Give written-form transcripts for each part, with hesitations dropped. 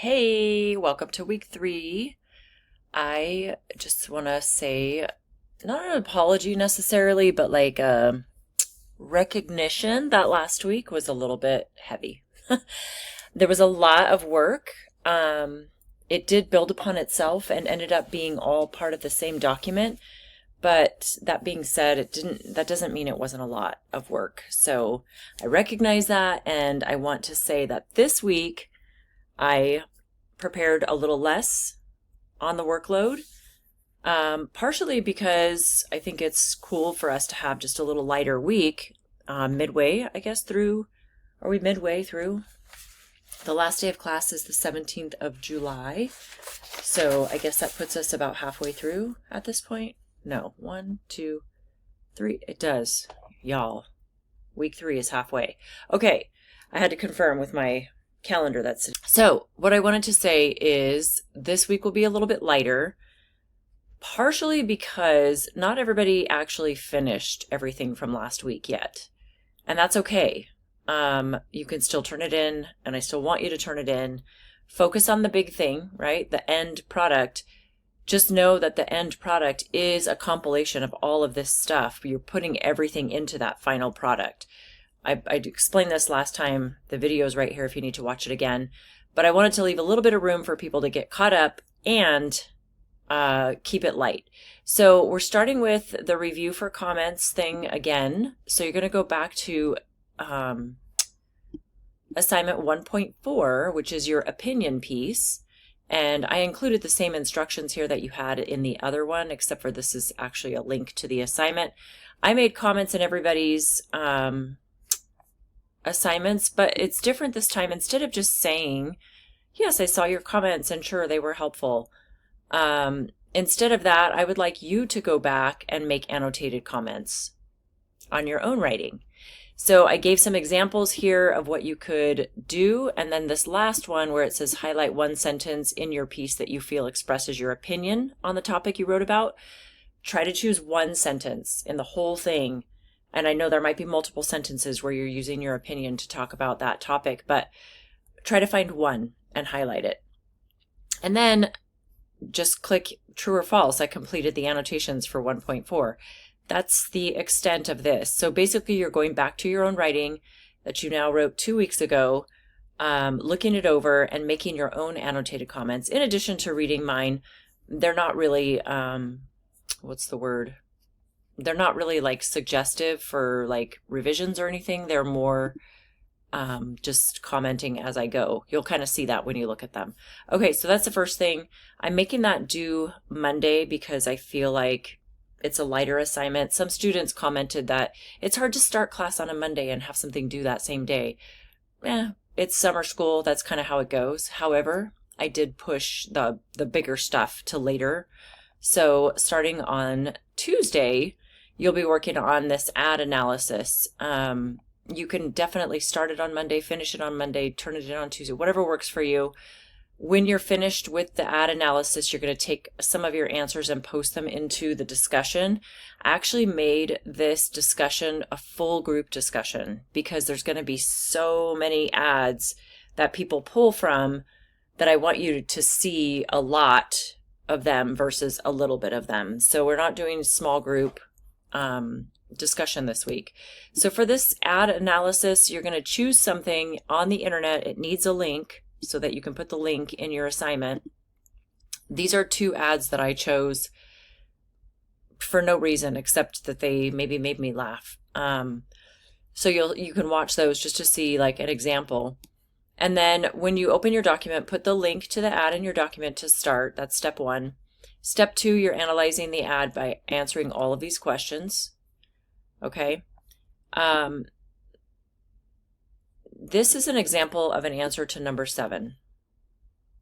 Hey, welcome to week 3. I just want to say, not an apology necessarily, but like a recognition that last week was a little bit heavy. There was a lot of work. It did build upon itself and ended up being all part of the same document. But that being said, that doesn't mean it wasn't a lot of work. So I recognize that, and I want to say that this week I prepared a little less on the workload, partially because I think it's cool for us to have just a little lighter week, midway, I guess, through. Are we midway through? The last day of class is the 17th of July. So I guess that puts us about halfway through at this point. No, 1, 2, 3. It does. Y'all. Week 3 is halfway. Okay. I had to confirm with my calendar that's so what I wanted to say is this week will be a little bit lighter, partially because not everybody actually finished everything from last week yet, and that's okay. You can still turn it in, and I still want you to turn it in. Focus on the big thing, right? The end product. Just know that the end product is a compilation of all of this stuff. You're putting everything into that final product. I explained this last time. The video is right here if you need to watch it again. But I wanted to leave a little bit of room for people to get caught up and keep it light. So we're starting with the review for comments thing again. So you're going to go back to assignment 1.4, which is your opinion piece. And I included the same instructions here that you had in the other one, except for this is actually a link to the assignment. I made comments in everybody's assignments, but it's different this time. Instead of just saying, yes, I saw your comments and sure, they were helpful. Instead of that, I would like you to go back and make annotated comments on your own writing. So I gave some examples here of what you could do. And then this last one where it says highlight one sentence in your piece that you feel expresses your opinion on the topic you wrote about. Try to choose one sentence in the whole thing. And I know there might be multiple sentences where you're using your opinion to talk about that topic, but try to find one and highlight it. And then just click true or false. I completed the annotations for 1.4. That's the extent of this. So basically you're going back to your own writing that you now wrote 2 weeks ago, looking it over and making your own annotated comments. In addition to reading mine, they're not really, what's the word? They're not really like suggestive for like revisions or anything. They're more just commenting as I go. You'll kind of see that when you look at them. Okay, so that's the first thing. I'm making that due Monday because I feel like it's a lighter assignment. Some students commented that it's hard to start class on a Monday and have something due that same day. It's summer school. That's kind of how it goes. However, I did push the bigger stuff to later. So starting on Tuesday, you'll be working on this ad analysis. You can definitely start it on Monday, finish it on Monday, turn it in on Tuesday, whatever works for you. When you're finished with the ad analysis, you're going to take some of your answers and post them into the discussion. I actually made this discussion a full group discussion because there's going to be so many ads that people pull from that I want you to see a lot of them versus a little bit of them. So we're not doing small group discussion this week. So for this ad analysis, you're going to choose something on the internet. It needs a link so that you can put the link in your assignment. These are 2 ads that I chose for no reason except that they maybe made me laugh. So you can watch those just to see like an example. And then when you open your document, put the link to the ad in your document to start. That's step 1. Step 2, you're analyzing the ad by answering all of these questions. Okay. This is an example of an answer to number 7.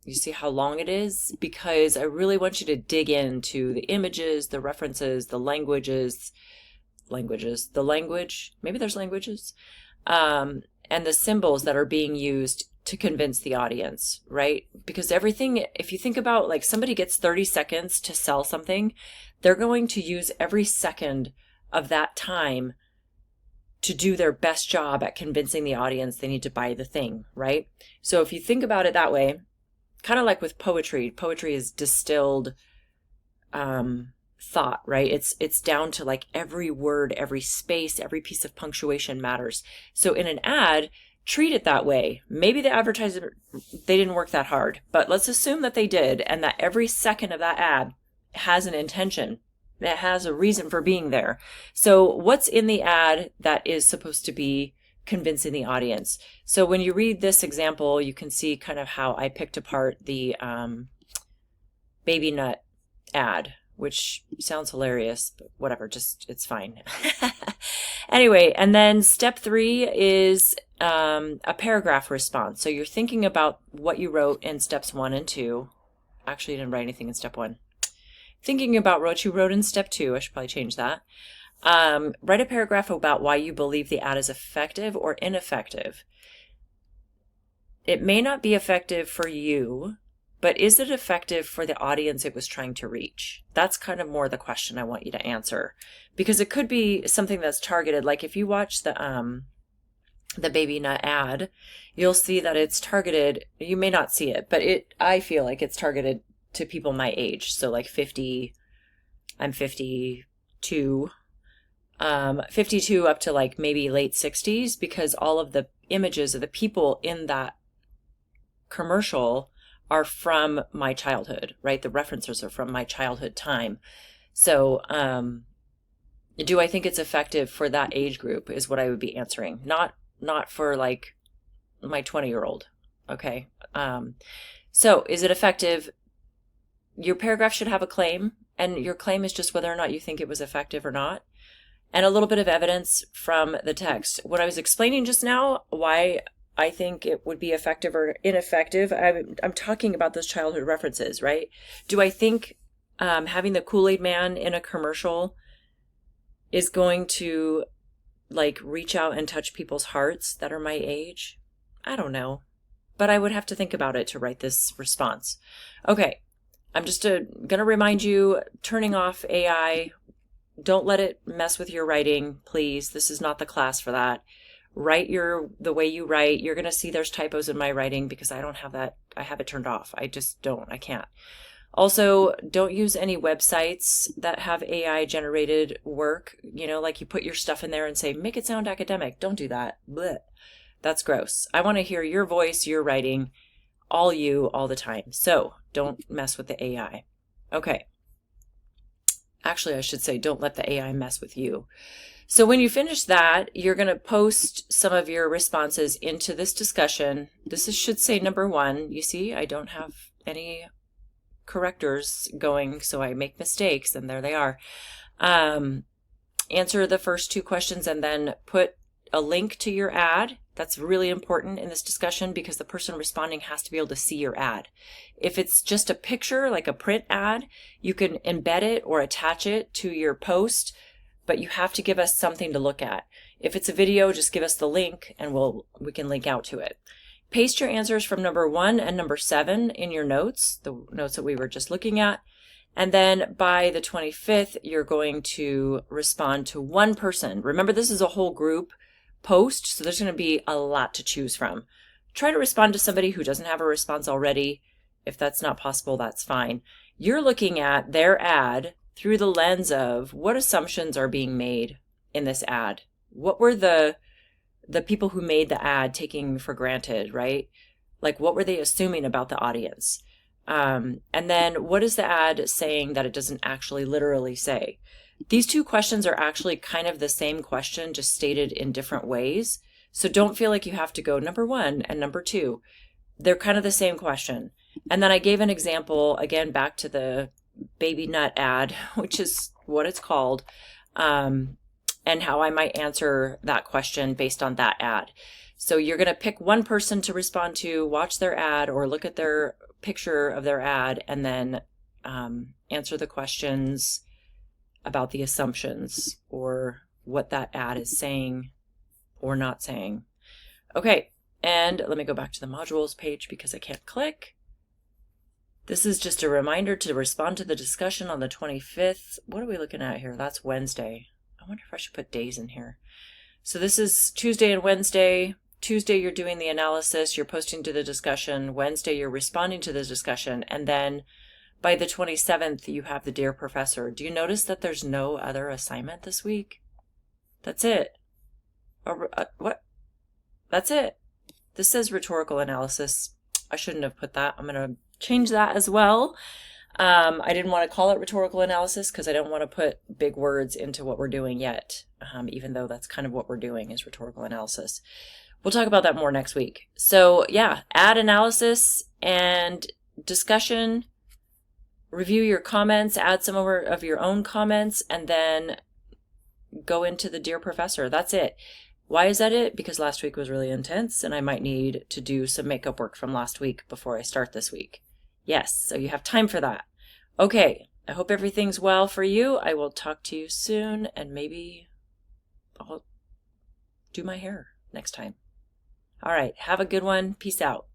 You see how long it is? Because I really want you to dig into the images, the references, the languages, the language, maybe there's languages, and the symbols that are being used to convince the audience, right? Because everything, if you think about like somebody gets 30 seconds to sell something, they're going to use every second of that time to do their best job at convincing the audience they need to buy the thing, right? So if you think about it that way, kind of like with poetry. Poetry is distilled thought, right? It's down to like every word, every space, every piece of punctuation matters. So in an ad, treat it that way. Maybe the advertiser, they didn't work that hard, but let's assume that they did, and that every second of that ad has an intention. It has a reason for being there. So what's in the ad that is supposed to be convincing the audience? So when you read this example, you can see kind of how I picked apart the baby nut ad, which sounds hilarious, but whatever, just it's fine. Anyway, and then step 3 is a paragraph response. So you're thinking about what you wrote in steps 1 and 2. Actually, you didn't write anything in step 1. Thinking about what you wrote in step 2, I should probably change that. Write a paragraph about why you believe the ad is effective or ineffective. It may not be effective for you, but is it effective for the audience it was trying to reach? That's kind of more the question I want you to answer, because it could be something that's targeted. Like if you watch the baby nut ad, you'll see that it's targeted. You may not see it, but I feel like it's targeted to people my age. So like 50, I'm 52, 52 up to like maybe late 60s, because all of the images of the people in that commercial are from my childhood, right? The references are from my childhood time. So do I think it's effective for that age group is what I would be answering. Not for like my 20-year-old. Okay. So is it effective? Your paragraph should have a claim, and your claim is just whether or not you think it was effective or not, and a little bit of evidence from the text. When I was explaining just now why I think it would be effective or ineffective, I'm talking about those childhood references, right? Do I think having the Kool-Aid man in a commercial is going to like reach out and touch people's hearts that are my age? I don't know, but I would have to think about it to write this response. Okay. I'm just going to remind you, turning off AI, don't let it mess with your writing, please. This is not the class for that. Write the way you write. You're going to see there's typos in my writing because I don't have that. I have it turned off. I just don't. I can't. Also, don't use any websites that have AI generated work. You know, like you put your stuff in there and say, make it sound academic. Don't do that. Blech. That's gross. I want to hear your voice, your writing, all you, all the time. So don't mess with the AI. Okay. Actually, I should say, don't let the AI mess with you. So when you finish that, you're going to post some of your responses into this discussion. This should say number 1. You see, I don't have any correctors going, so I make mistakes, and there they are. Answer the first 2 questions and then put a link to your ad. That's really important in this discussion because the person responding has to be able to see your ad. If it's just a picture, like a print ad, you can embed it or attach it to your post, but you have to give us something to look at. If it's a video, just give us the link and we can link out to it. Paste your answers from number 1 and number 7 in your notes, the notes that we were just looking at. And then by the 25th, you're going to respond to one person. Remember, this is a whole group post, so there's going to be a lot to choose from. Try to respond to somebody who doesn't have a response already. If that's not possible, that's fine. You're looking at their ad through the lens of what assumptions are being made in this ad. What were the people who made the ad taking for granted, right? Like, what were they assuming about the audience? And then what is the ad saying that it doesn't actually literally say? These 2 questions are actually kind of the same question, just stated in different ways. So don't feel like you have to go number 1 and number 2. They're kind of the same question. And then I gave an example, again, back to the baby nut ad, which is what it's called, and how I might answer that question based on that ad. So you're going to pick one person to respond to, watch their ad or look at their picture of their ad, and then answer the questions about the assumptions or what that ad is saying or not saying. Okay, and let me go back to the modules page because I can't click. This is just a reminder to respond to the discussion on the 25th. What are we looking at here? That's Wednesday. I wonder if I should put days in here. So this is Tuesday and Wednesday, Tuesday, you're doing the analysis, you're posting to the discussion. Wednesday, you're responding to the discussion. And then by the 27th, you have the Dear Professor. Do you notice that there's no other assignment this week? That's it. What? That's it. This says rhetorical analysis. I shouldn't have put that. I'm going to change that as well. I didn't want to call it rhetorical analysis because I don't want to put big words into what we're doing yet, even though that's kind of what we're doing is rhetorical analysis. We'll talk about that more next week. So yeah, add analysis and discussion, review your comments, add some of your own comments, and then go into the Dear Professor. That's it. Why is that it? Because last week was really intense and I might need to do some makeup work from last week before I start this week. Yes, so you have time for that. Okay, I hope everything's well for you. I will talk to you soon, and maybe I'll do my hair next time. All right, have a good one. Peace out.